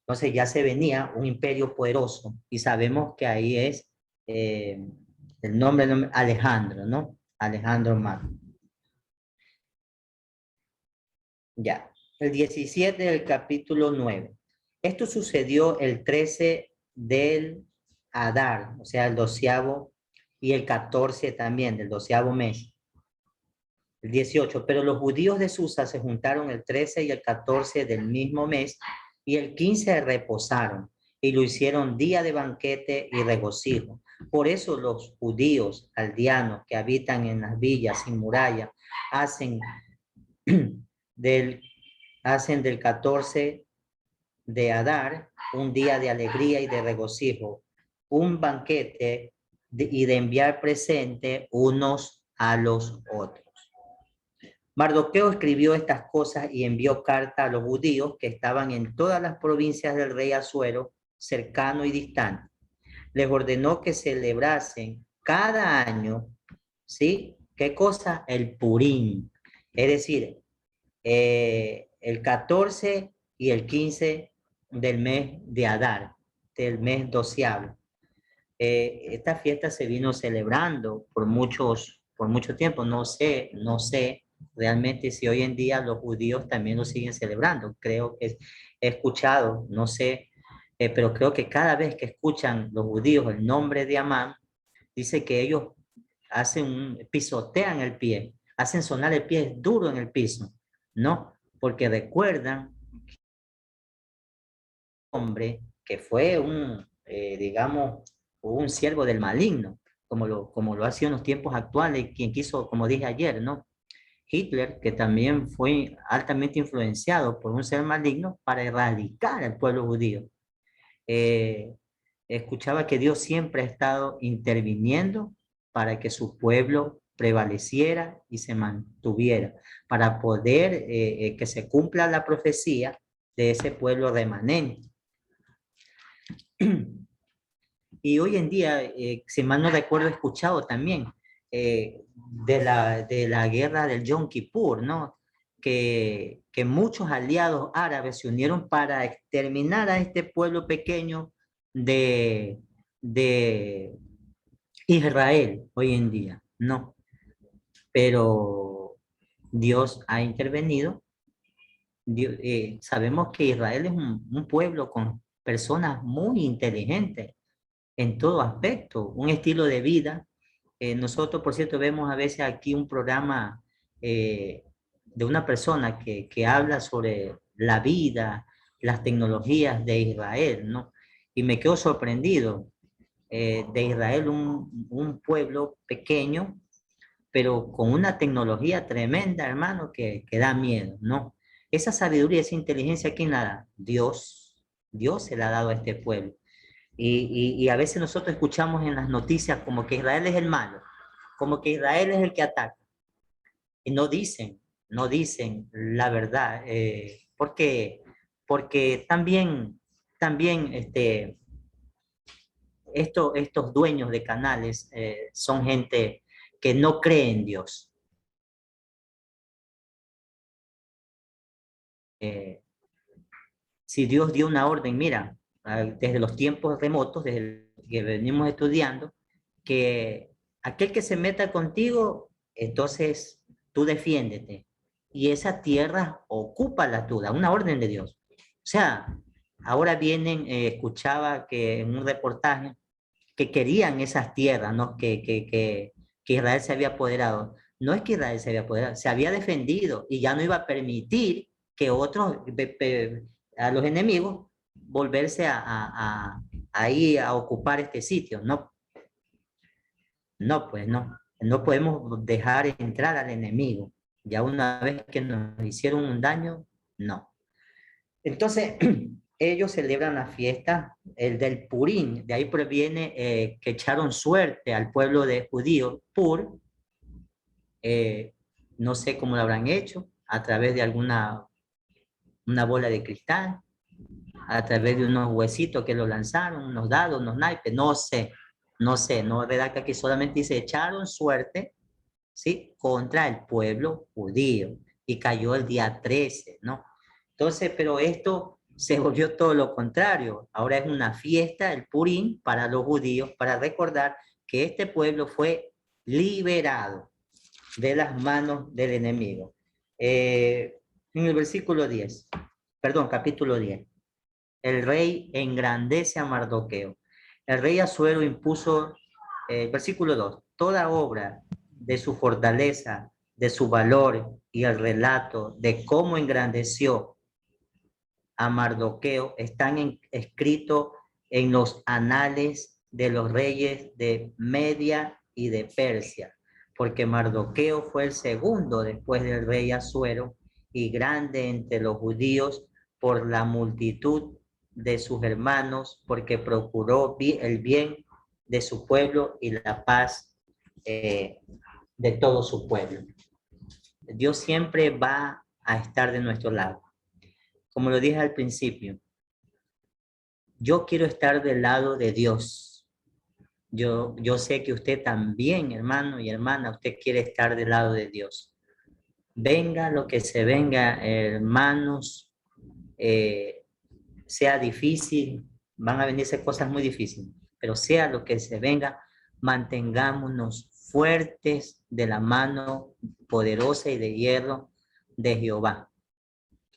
Entonces ya se venía un imperio poderoso y sabemos que ahí es el nombre Alejandro, ¿no? Alejandro Magno. Ya, el 17 del capítulo 9. Esto sucedió el 13 del Adar, o sea, el 12º, y el 14 también, del 12º mes. El 18, pero los judíos de Susa se juntaron el 13 y el 14 del mismo mes, y el 15 reposaron, y lo hicieron día de banquete y regocijo. Por eso los judíos aldeanos que habitan en las villas sin muralla hacen del 14 de Adar un día de alegría y de regocijo, un banquete y de enviar presente unos a los otros. Mardoqueo escribió estas cosas y envió carta a los judíos que estaban en todas las provincias del rey Asuero, cercano y distante. Les ordenó que celebrasen cada año, ¿sí? ¿Qué cosa? El Purín. Es decir, el 14 y el 15 del mes de Adar, del mes doceavo. Esta fiesta se vino celebrando por mucho tiempo. No sé realmente si hoy en día los judíos también lo siguen celebrando. Creo que he escuchado, no sé, pero creo que cada vez que escuchan los judíos el nombre de Amán, dice que ellos pisotean el pie, hacen sonar el pie duro en el piso, ¿no? Porque recuerdan hombre que fue digamos, un siervo del maligno, como lo ha sido en los tiempos actuales, quien quiso, como dije ayer, ¿no? Hitler, que también fue altamente influenciado por un ser maligno para erradicar al pueblo judío. Eh, Escuchaba que Dios siempre ha estado interviniendo para que su pueblo prevaleciera y se mantuviera, para poder que se cumpla la profecía de ese pueblo remanente. Y hoy en día, si mal no recuerdo, he escuchado también de la guerra del Yom Kippur, ¿no? Que muchos aliados árabes se unieron para exterminar a este pueblo pequeño de Israel hoy en día, ¿no? Pero Dios ha intervenido. Sabemos que Israel es un pueblo con personas muy inteligentes en todo aspecto, un estilo de vida. Nosotros, por cierto, vemos a veces aquí un programa de una persona que habla sobre la vida, las tecnologías de Israel, ¿no? Y me quedo sorprendido de Israel, un pueblo pequeño, pero con una tecnología tremenda, hermano, que da miedo, ¿no? Esa sabiduría, esa inteligencia, ¿quién la da? Dios se la ha dado a este pueblo. Y a veces nosotros escuchamos en las noticias como que Israel es el malo, como que Israel es el que ataca. Y no dicen la verdad. Porque también estos dueños de canales son gente que no cree en Dios. Eh, si Dios dio una orden, mira, desde los tiempos remotos, desde que venimos estudiando, que aquel que se meta contigo, entonces tú defiéndete. Y esa tierra ocupa la tuya, una orden de Dios. O sea, ahora vienen, escuchaba que en un reportaje que querían esas tierras, ¿no? Que Israel se había apoderado. No es que Israel se había apoderado, se había defendido y ya no iba a permitir que otros, a los enemigos, volverse ahí a ocupar este sitio. No, no, pues no. No podemos dejar entrar al enemigo. Ya una vez que nos hicieron un daño, no. Entonces, ellos celebran la fiesta, el del Purín, de ahí proviene que echaron suerte al pueblo de judíos, eh, no sé cómo lo habrán hecho, a través de una bola de cristal, a través de unos huesitos que lo lanzaron, unos dados, unos naipes, no sé, no redacta que solamente dice echaron suerte, ¿sí? Contra el pueblo judío y cayó el día 13, ¿no? Entonces, pero esto se volvió todo lo contrario. Ahora es una fiesta, el Purim, para los judíos, para recordar que este pueblo fue liberado de las manos del enemigo. En el versículo 10, perdón, capítulo 10, el rey engrandece a Mardoqueo. El rey Asuero impuso, versículo 2, toda obra de su fortaleza, de su valor y el relato de cómo engrandeció a Mardoqueo están escritos en los anales de los reyes de Media y de Persia, porque Mardoqueo fue el segundo después del rey Asuero y grande entre los judíos por la multitud de sus hermanos, porque procuró el bien de su pueblo y la paz de todo su pueblo. Dios siempre va a estar de nuestro lado. Como lo dije al principio, yo quiero estar del lado de Dios. Yo sé que usted también, hermano y hermana, usted quiere estar del lado de Dios. Venga lo que se venga, hermanos, sea difícil, van a venirse cosas muy difíciles, pero sea lo que se venga, mantengámonos fuertes de la mano poderosa y de hierro de Jehová.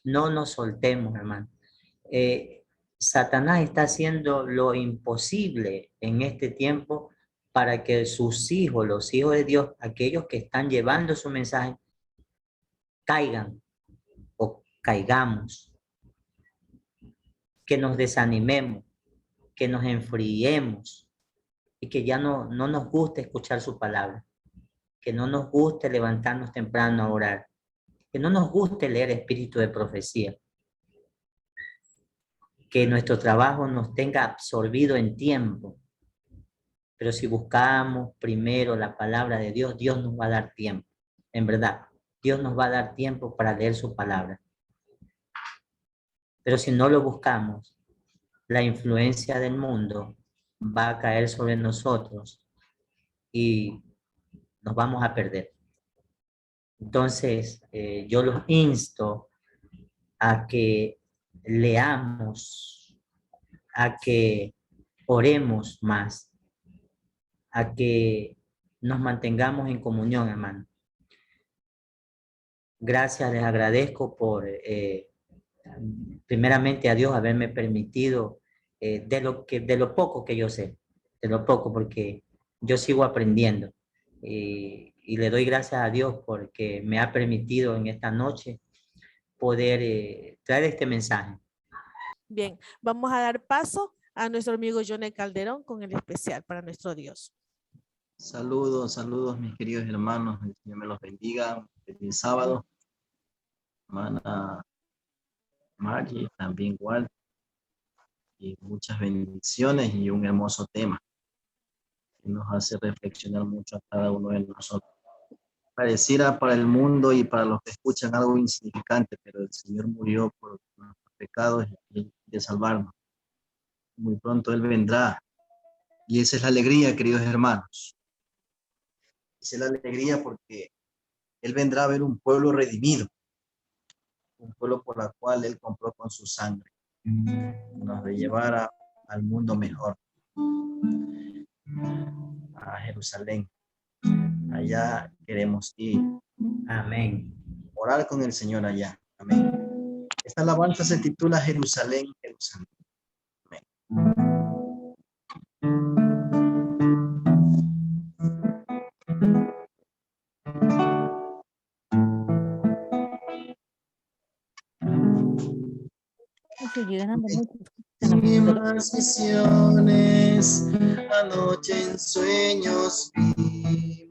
No nos soltemos, hermano. Satanás está haciendo lo imposible en este tiempo para que sus hijos, los hijos de Dios, aquellos que están llevando su mensaje, caigan o caigamos, que nos desanimemos, que nos enfriemos y que ya no nos guste escuchar su palabra, que no nos guste levantarnos temprano a orar, que no nos guste leer espíritu de profecía, que nuestro trabajo nos tenga absorbido en tiempo. Pero si buscamos primero la palabra de Dios, Dios nos va a dar tiempo. En verdad, Dios nos va a dar tiempo para leer su palabra. Pero si no lo buscamos, la influencia del mundo va a caer sobre nosotros y nos vamos a perder. Entonces, yo los insto a que leamos, a que oremos más, a que nos mantengamos en comunión, hermano. Gracias, les agradezco por, primeramente a Dios, haberme permitido de lo poco que yo sé, de lo poco, porque yo sigo aprendiendo. Y le doy gracias a Dios porque me ha permitido en esta noche poder traer este mensaje. Bien, vamos a dar paso a nuestro amigo Johnny Calderón con el especial para nuestro Dios. Saludos, saludos mis queridos hermanos, el Señor me los bendiga. Feliz sábado, hermana Maggie, también igual, y muchas bendiciones y un hermoso tema que nos hace reflexionar mucho a cada uno de nosotros. Pareciera para el mundo y para los que escuchan algo insignificante, pero el Señor murió por nuestros pecados y quiere salvarnos. Muy pronto Él vendrá y esa es la alegría, queridos hermanos. Esa es la alegría porque Él vendrá a ver un pueblo redimido, un pueblo por la cual Él compró con su sangre, nos llevara al mundo mejor, a Jerusalén. Allá queremos ir. Amén. Orar con el Señor allá. Amén. Esta alabanza se titula Jerusalén, Jerusalén. Amén. Vi más visiones, anoche en sueños vi.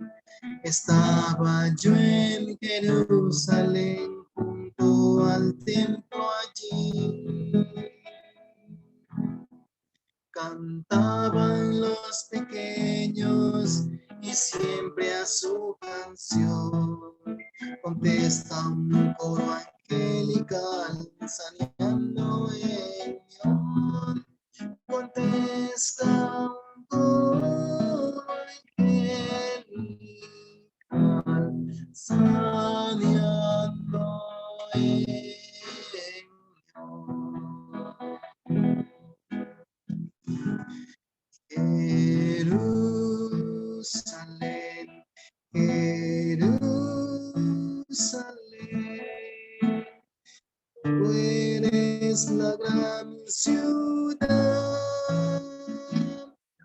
Estaba yo en Jerusalén, junto al templo allí. Cantaban los pequeños y siempre a su canción contesta un coro angelical saneando el león. Contesta un coro angelical saneando el león. Jerusalén, Jerusalén, tú eres la gran ciudad,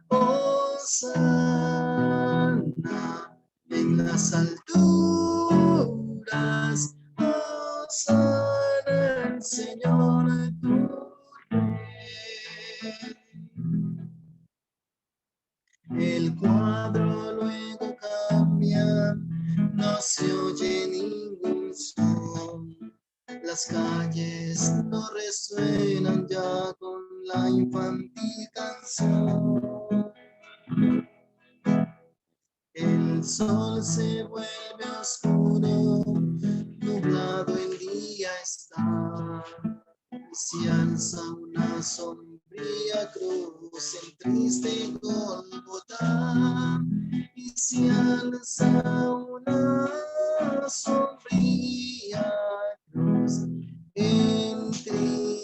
Hosana en las alturas, Hosana el Señor tu Rey. El cuadro luego cambia, no se oye ningún son. Las calles no resuenan ya con la infantil canción. El sol se vuelve oscuro, nublado el día está. Y se alza una sombría cruz en triste Golgotá. Y se alza una sombría cruz en triste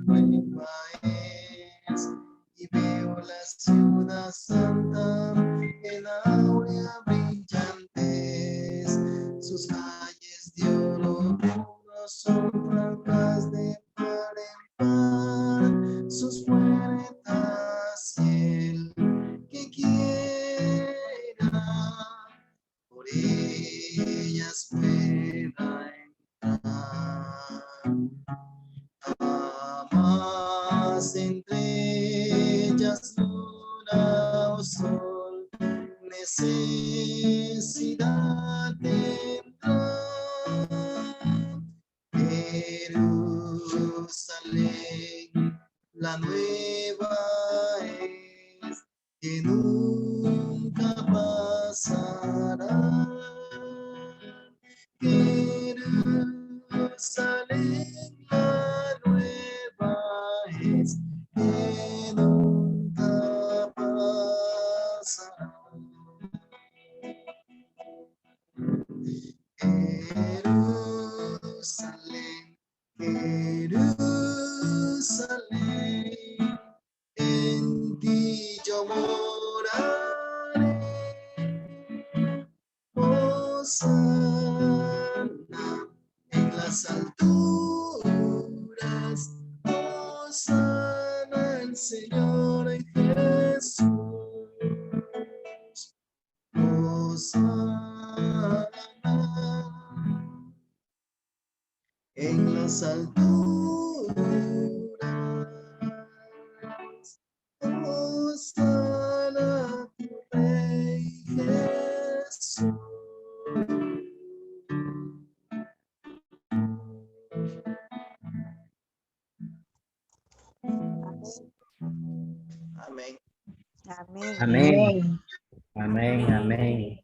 nueva es, y veo la ciudad santa en áurea brillantes. Sus calles de oro puro son francas de par en par, sus puertas el que quiera por ellas pueda entrar. Jamás entre ellas luna o sol, necesidad de entrar. Jerusalén, la nueva es, que nunca pasará. Jerusalén, la nueva es, que nunca pasará. Jerusalén, Jerusalén, en ti yo moraré. Hosana en las alturas, hosana el Señor Jesús. Hosana en las alturas, hosana tu Rey Jesús. Amén. Amén. Amén. Amén, amén.